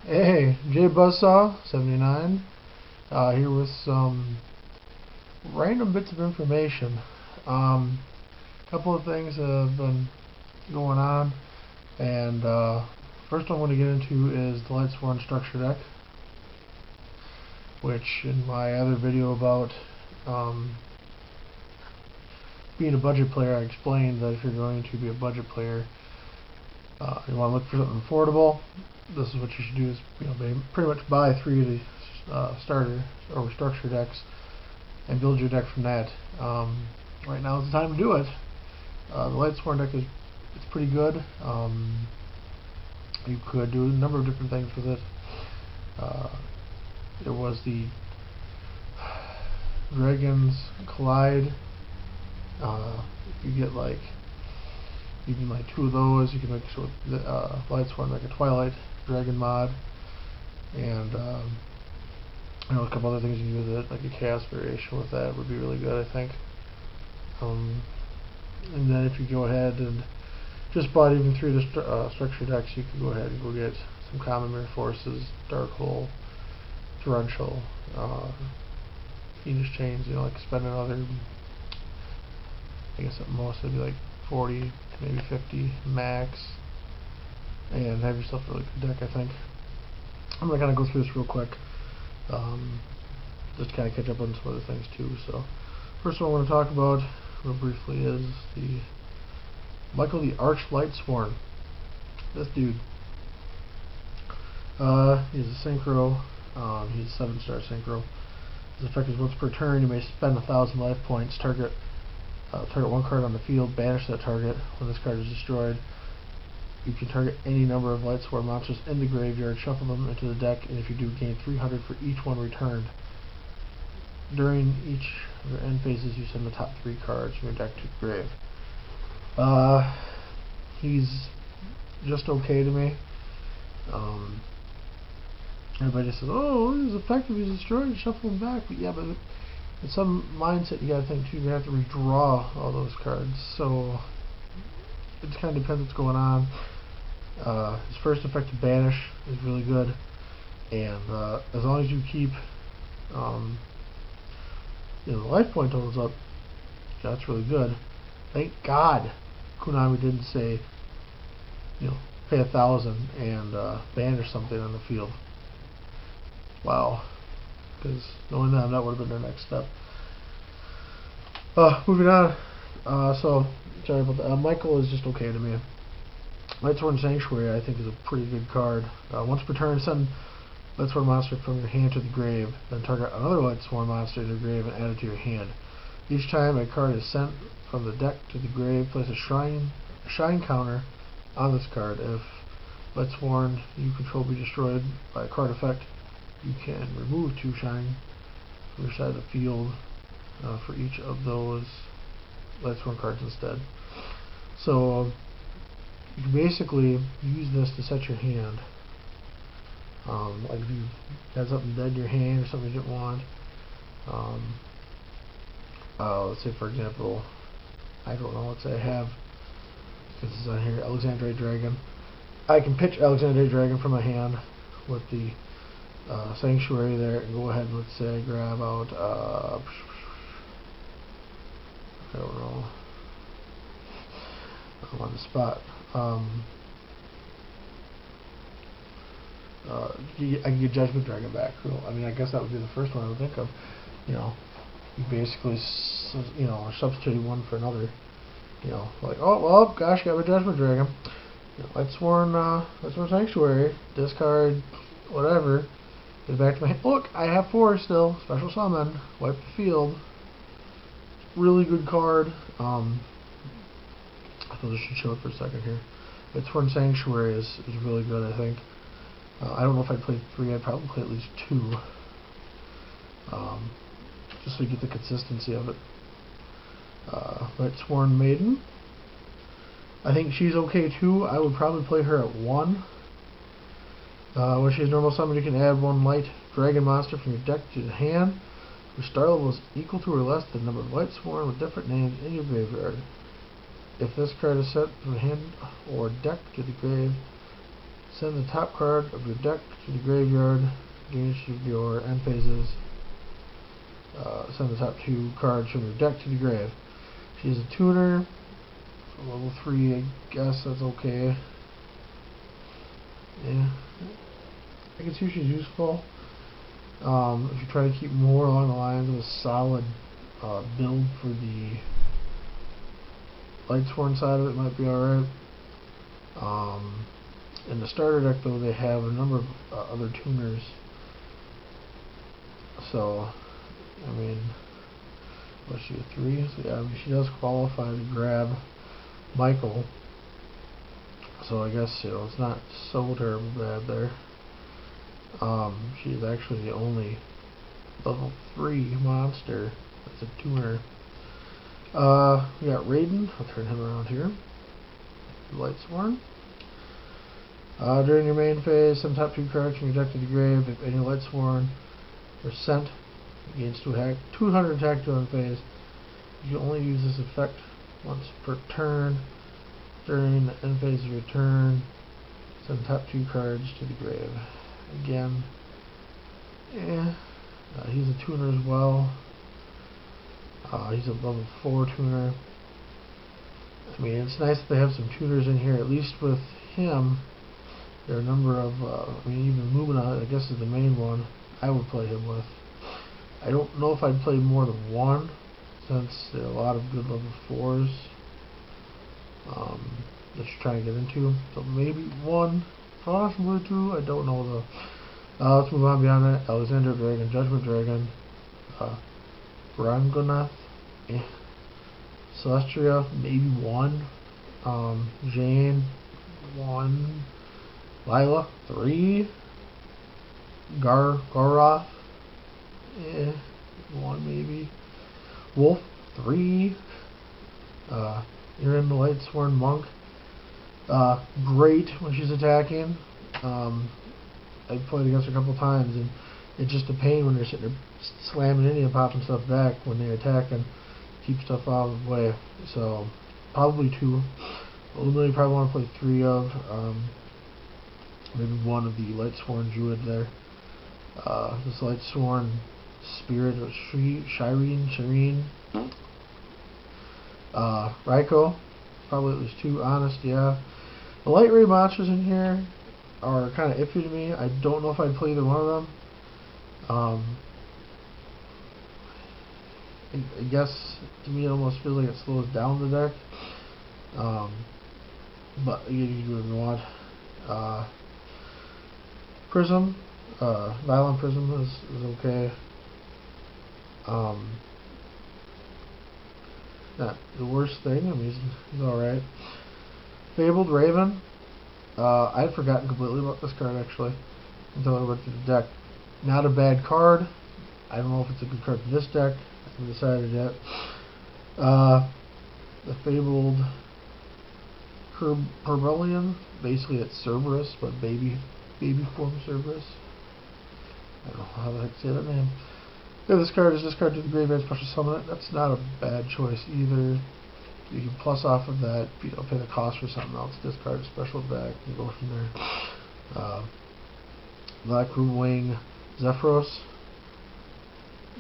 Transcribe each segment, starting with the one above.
Hey, Jay Buzzsaw79, here with some random bits of information. Couple of things that have been going on, and first one I want to get into is the Lightsworn structure deck, which in my other video about being a budget player, I explained that if you're going to be a budget player, you want to look for something affordable. This is what you should do: is pretty much buy 3 of the starter or structure decks and build your deck from that. Right now is the time to do it. The Lightsworn deck it's pretty good. You could do a number of different things with it. There was the Dragons Collide. If you get you can 2 of those. You can make sort of Lightsworn like a Twilight Dragon mod, and a couple other things you can do with it, like a chaos variation with that would be really good, I think. And then if you go ahead and just bought even 3 of the structure decks, you can go ahead and go get some common mirror forces, Dark Hole, Torrential, Fiendish Chains. Like spend another, I guess at most it'd be like 40 to maybe 50 max, and have yourself a really good deck, I think. I'm going to kind of go through this real quick, just to kind of catch up on some other things too. So first one I want to talk about real briefly is the Michael the Arch Lightsworn. This dude, he's a synchro. He's a 7-star synchro. His effect is once per turn you may spend 1,000 life points, target 1 card on the field, banish that target. When this card is destroyed, you can target any number of Lightsworn monsters in the graveyard, shuffle them into the deck, and if you do, gain 300 for each one returned. During each of your end phases, you send the top 3 cards from your deck to the grave. He's just okay to me. Everybody says, "Oh, this is effective. He's destroyed. Shuffle him back." But yeah, but in some mindset, you gotta think too. You have to redraw all those cards, so it just kind of depends what's going on. His first effect to banish is really good, and as long as you keep the life point totals up, that's really good. Thank God Konami didn't say pay 1,000 and banish something on the field. Wow. Because knowing that would have been their next step. Moving on. So sorry about that. Michael is just okay to me. Lightsworn Sanctuary, I think, is a pretty good card. Once per turn, send Lightsworn monster from your hand to the grave, then target another Lightsworn monster to the grave and add it to your hand. Each time a card is sent from the deck to the grave, place a shine counter on this card. If Lightsworn you control be destroyed by a card effect, you can remove 2 shine from your side of the field for each of those Lightsworn cards instead. So you can basically use this to set your hand. Like if you had something dead in your hand or something you didn't want. Let's say for example, I don't know, let's say I have, this is on here, Alexandrite Dragon. I can pitch Alexandrite Dragon from my hand with the Sanctuary there, and go ahead and let's say I grab out I don't know, I'm on the spot. I can get Judgment Dragon back. Cool. I mean, I guess that would be the first one I would think of. You basically substituting one for another. Like, oh well, gosh, got my Judgment Dragon. Lightsworn Sanctuary, discard, whatever. Get it back to my hand. Look, I have 4 still. Special summon, wipe the field. Really good card. I'll just show it for a second here. Lightsworn Sanctuary is really good, I think. I don't know if I'd play 3. I'd probably play at least 2. Just so you get the consistency of it. Lightsworn Maiden. I think she's okay too. I would probably play her at 1. When she's normal summon, you can add 1 light dragon monster from your deck to the hand. Your star level is equal to or less than the number of Lightsworn with different names in your graveyard. If this card is sent from hand or deck to the grave, send the top card of your deck to the graveyard. Gain each of your end phases. Send the top 2 cards from your deck to the grave. She's a tuner. Level 3, I guess that's okay. Yeah. I can see she's useful. If you try to keep more along the lines of a solid build for the Lightsworn side of it, might be alright. In the starter deck, though, they have a number of other tuners. So, I mean, what's she, a 3? So, yeah, I mean, she does qualify to grab Michael. So, I guess, you know, it's not so terrible bad there. She's actually the only level 3 monster that's a tuner. We got Raiden. I'll turn him around here. Lightsworn. During your main phase, send top 2 cards from your deck to the grave. If any Lightsworn are sent, gains 200 attack during phase. You can only use this effect once per turn. During the end phase of your turn, send top 2 cards to the grave. Again, he's a tuner as well. He's a level 4 tuner. I mean, it's nice that they have some tuners in here. At least with him, there are a number of, I mean, even Lumina, I guess, is the main one I would play him with. I don't know if I'd play more than one, since there are a lot of good level 4s that you're trying to get into. So maybe one, possibly 2, I don't know though. Let's move on beyond that. Alexander Dragon, Judgment Dragon, Rangonath, Celestria, maybe 1, Jane, 1, Lila, 3, Goroth, 1 maybe, Wolf, 3, you're in the Lightsworn Monk. Great when she's attacking. I've played against her a couple times, and it's just a pain when they're sitting there slamming in and popping stuff back when they attack and keep stuff out of the way. So, probably 2. Ultimately, you probably want to play 3 of. Maybe 1 of the Lightsworn Druid there. This Lightsworn Spirit of Shireen. Raikou. Probably at least 2, honest, yeah. The light ray monsters in here are kind of iffy to me. I don't know if I'd play either one of them. I guess to me it almost feels like it slows down the deck. But you can do what you want. Prism, Violent Prism is okay. Not the worst thing. I mean, he's alright. Fabled Raven. I'd forgotten completely about this card actually until I went through the deck. Not a bad card. I don't know if it's a good card for this deck. I haven't decided yet. The Fabled Herbalion. Basically, it's Cerberus, but baby form Cerberus. I don't know how the heck to say that name. If this card is discarded to the graveyard, special summon it. That's not a bad choice either. You can plus off of that, you know, pay the cost for something else, discard a special deck, and go from there. Black Room Wing Zephyros.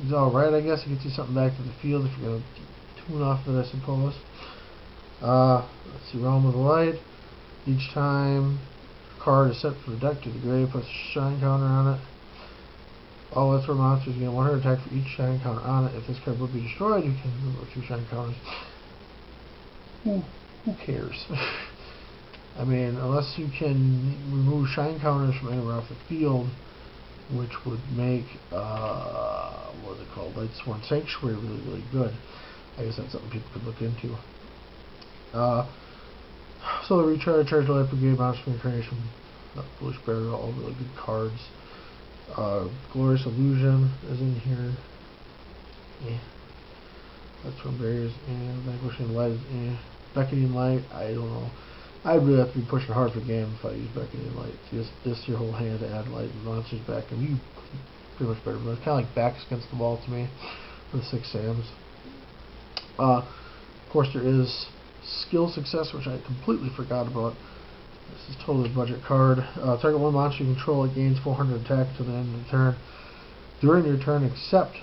He's alright, I guess. He gets you something back to the field if you're going to tune off of it, I suppose. Let's see, Realm of the Light. Each time a card is sent from the deck to the grave, puts a shine counter on it. All Lightsworn monsters gain 100 attack for each shine counter on it. If this card would be destroyed, you can remove 2 shine counters. Who cares? I mean, unless you can remove shine counters from anywhere off the field, which would make, what is it called, Lightsworn Sanctuary really, really good. I guess that's something people could look into. So the Recharge, Charge Life Brigade, Monster Incarnation, Foolish Burial, all really good cards. Glorious Illusion is in here. Yeah. Lightsworn Barriers, and Vanquishing Light is in. Beckoning Light, I don't know. I'd really have to be pushing hard for game if I use Beckoning Light. Just your whole hand to add light and monsters back, and you pretty much better. But it's kind of like backs against the wall to me for the 6 Sams. Of course, there is Skill Success, which I completely forgot about. This is totally a budget card. Target one monster you control, it gains 400 attack until the end of the turn. During your turn, except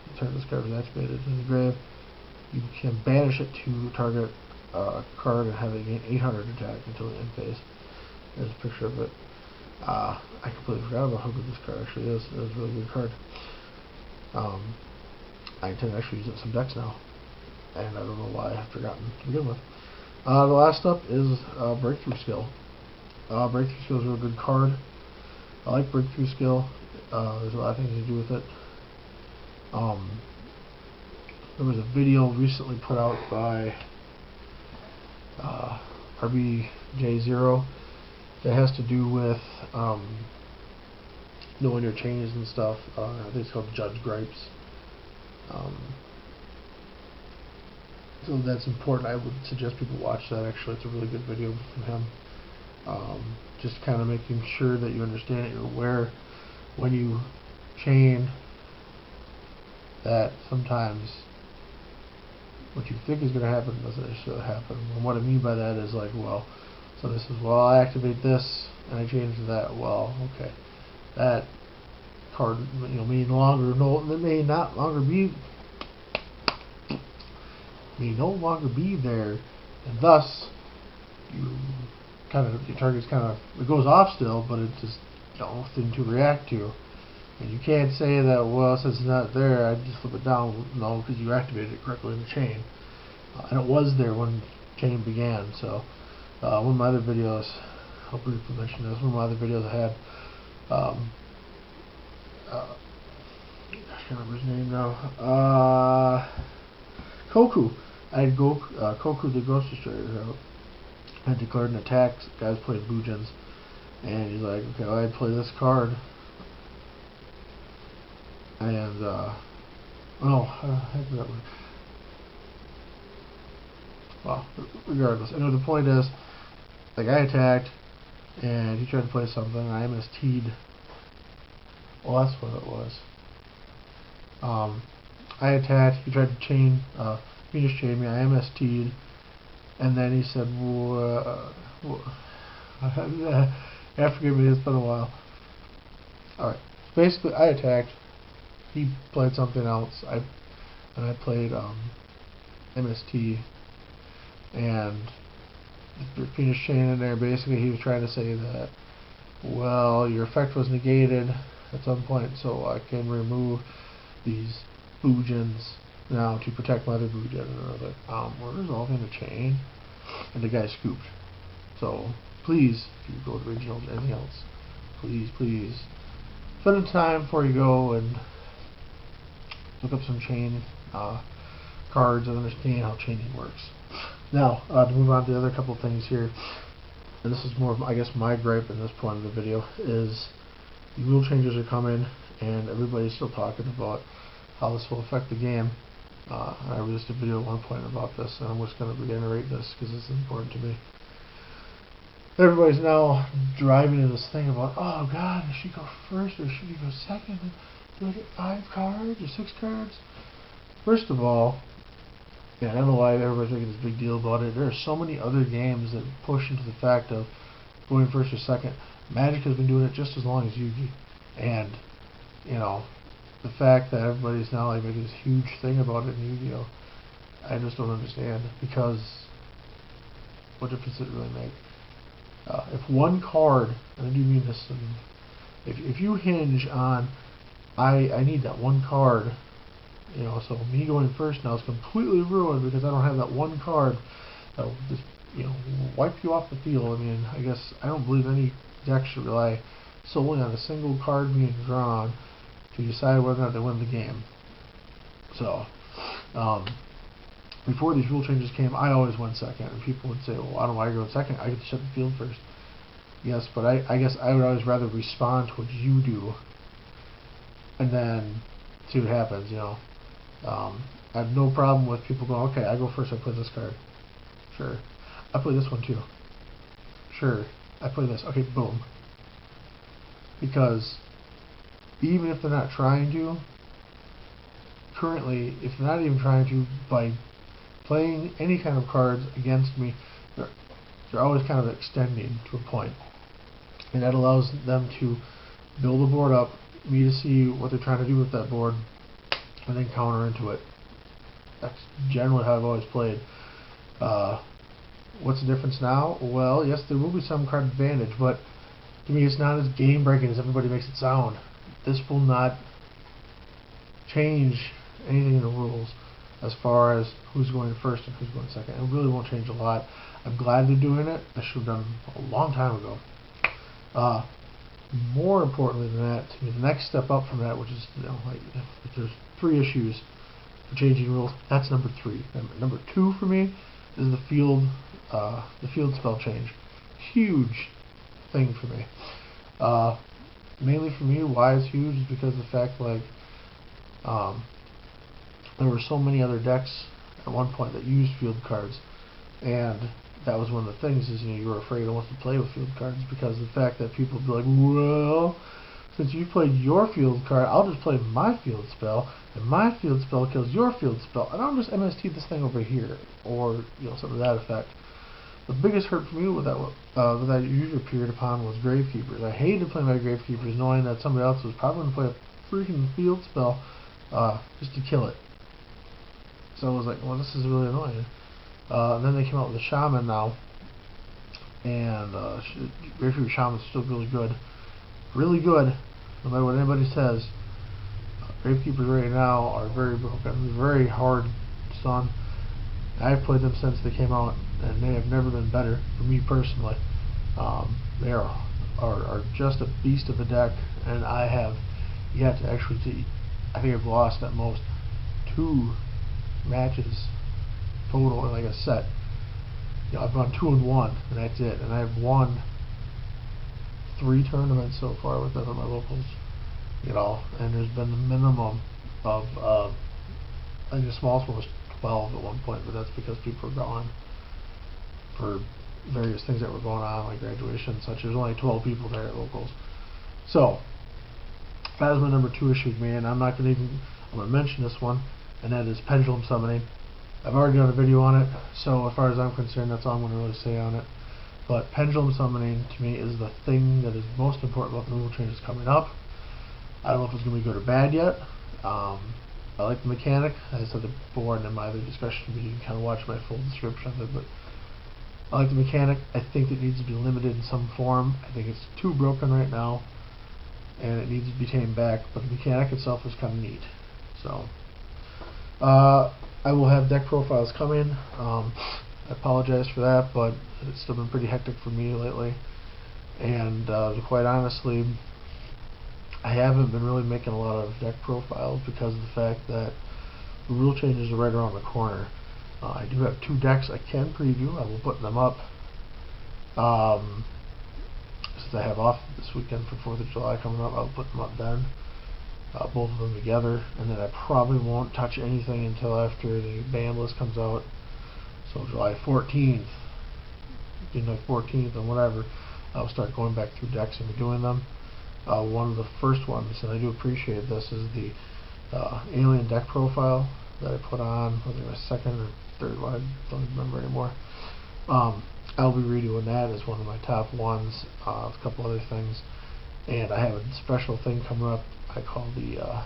the turn this card is activated in the grave, you can banish it to target card and have it gain 800 attack until the end phase. There's a picture of it. I completely forgot about how good this card actually is. It is a really good card. I intend to actually use it in some decks now, and I don't know why I've forgotten to begin with. The last up is Breakthrough Skill. Breakthrough Skill is a real good card. I like Breakthrough Skill. There's a lot of things to do with it. There was a video recently put out by RBJ0 that has to do with knowing your changes and stuff. I think it's called Judge Gripes. So that's important. I would suggest people watch that. Actually, it's a really good video from him. Just kind of making sure that you understand it, you're aware when you chain that sometimes what you think is going to happen doesn't necessarily happen. And what I mean by that is like, well, so this is, well, I activate this and I change to that. Well, okay, that card, may no longer be there, and thus your target's it goes off still, but it's just nothing to react to. And you can't say that, well, since it's not there, I just flip it down. No, because you activated it correctly in the chain. And it was there when the chain began. So, one of my other videos, I'll briefly mention this, one of my other videos I had, I can't remember his name now, Koku. I had Koku the Ghost Destroyer out. I declared an attack, guys played Bujins, and he's like, okay, well, I'd play this card. And, well, regardless, I know the point is, the guy attacked, and he tried to play something, and I MST'd. Well, that's what it was. I attacked, he tried to Venus chain me, I MST'd, and then he said, forgive me, it's been a while. Alright, basically, I attacked. He played something else. I played MST, and the Venus chain in there. Basically, he was trying to say that, well, your effect was negated at some point, so I can remove these Bujins now to protect my other Bujin. And I was like, we're resolving the chain, and the guy scooped. So please, if you go to regionals, anything else, please spend the time before you go and look up some chain cards and understand how chaining works. Now, to move on to the other couple things here, and this is more of, I guess, my gripe in this point of the video, is the rule changes are coming, and everybody's still talking about how this will affect the game. I released a video at one point about this, and I'm just going to reiterate this because it's important to me. Everybody's now driving to this thing about, oh god, should he go first or should he go second? Do I get 5 cards or 6 cards? First of all, I don't know why everybody's making this big deal about it. There are so many other games that push into the fact of going first or second. Magic has been doing it just as long as Yu-Gi. And, the fact that everybody's now making this huge thing about it in Yu-Gi-Oh! I just don't understand, because what difference does it really make? If one card, and I do mean this, if you hinge on, I need that one card, so me going first now is completely ruined because I don't have that one card that will just, wipe you off the field. I mean, I guess I don't believe any deck should rely solely on a single card being drawn to decide whether or not they win the game. So, before these rule changes came, I always went second, and people would say, well, I don't know why you're going second, I get to shut the field first. Yes, but I guess I would always rather respond to what you do, and then see what happens, I have no problem with people going, okay, I go first, I play this card. Sure. I play this one too. Sure. I play this. Okay, boom. Because even if they're not trying to, currently, if they're not even trying to, by playing any kind of cards against me, they're always kind of extending to a point. And that allows them to build a board up, me to see what they're trying to do with that board, and then counter into it. That's generally how I've always played. What's the difference now? Well, yes, there will be some card advantage, but to me it's not as game-breaking as everybody makes it sound. This will not change anything in the rules as far as who's going first and who's going second. It really won't change a lot. I'm glad they're doing it. I should have done a long time ago. More importantly than that, to me, the next step up from that, which is, like, if there's 3 issues for changing rules, that's number 3. Number 2 for me is the field spell change. Huge thing for me. Mainly for me, why it's huge is because of the fact, like, there were so many other decks at one point that used field cards, and that was one of the things is, you were afraid almost to play with field cards because of the fact that people would be like, well, since you played your field card, I'll just play my field spell, and my field spell kills your field spell, and I'll just MST this thing over here, or something to that effect. The biggest hurt for me with that usually appeared upon was Gravekeepers. I hated playing my Gravekeepers knowing that somebody else was probably going to play a freaking field spell just to kill it. So I was like, well, this is really annoying. And then they came out with the Shaman now, and Gravekeeper Shaman is still really good. Really good, no matter what anybody says. Gravekeepers right now are very broken, very hard, son. I've played them since they came out, and they have never been better for me personally. They are just a beast of a deck, and I have yet to actually see. I think I've lost at most 2 matches total in like a set. I've gone 2-1, and that's it. And I've won 3 tournaments so far with them at my locals. And there's been the minimum of I think the smallest one was 12 at one point, but that's because people were gone for various things that were going on, like graduation and such. There's only 12 people there at locals. So that is my number 2 issue, man. I'm going to mention this one, and that is Pendulum Summoning. I've already done a video on it, so as far as I'm concerned, that's all I'm going to really say on it. But Pendulum Summoning, to me, is the thing that is most important about the rule changes coming up. I don't know if it's going to be good or bad yet. I like the mechanic. As I said before, and in my other discussion video, you can kind of watch my full description of it, but I like the mechanic. I think it needs to be limited in some form. I think it's too broken right now, and it needs to be tamed back, but the mechanic itself is kind of neat. So, I will have deck profiles coming. I apologize for that, but it's still been pretty hectic for me lately, and quite honestly, I haven't been really making a lot of deck profiles because of the fact that the rule changes are right around the corner. I do have 2 decks I can preview. I will put them up since I have off this weekend for 4th of July coming up. I'll put them up then, both of them together, and then I probably won't touch anything until after the ban list comes out. So July 14th, like 14th and whatever, I'll start going back through decks and doing them. One of the first ones, and I do appreciate this, is the Alien deck profile that I put on, I think my 2nd or 3rd one, I don't remember anymore. I'll be redoing that as one of my top ones, a couple other things, and I have a special thing coming up I call the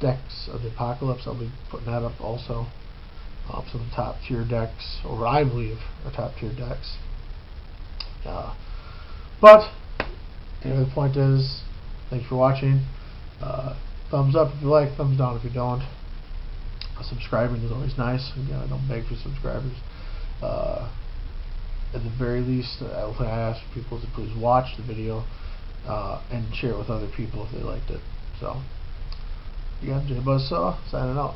Decks of the Apocalypse. I'll be putting that up also. Some top tier decks, or what I believe are top tier decks. But anyway, the point is, thanks for watching. Thumbs up if you like, thumbs down if you don't. Subscribing is always nice. Again, I don't beg for subscribers. At the very least, the thing I ask people is to please watch the video and share it with other people if they liked it. So, again, J Buzzsaw signing out.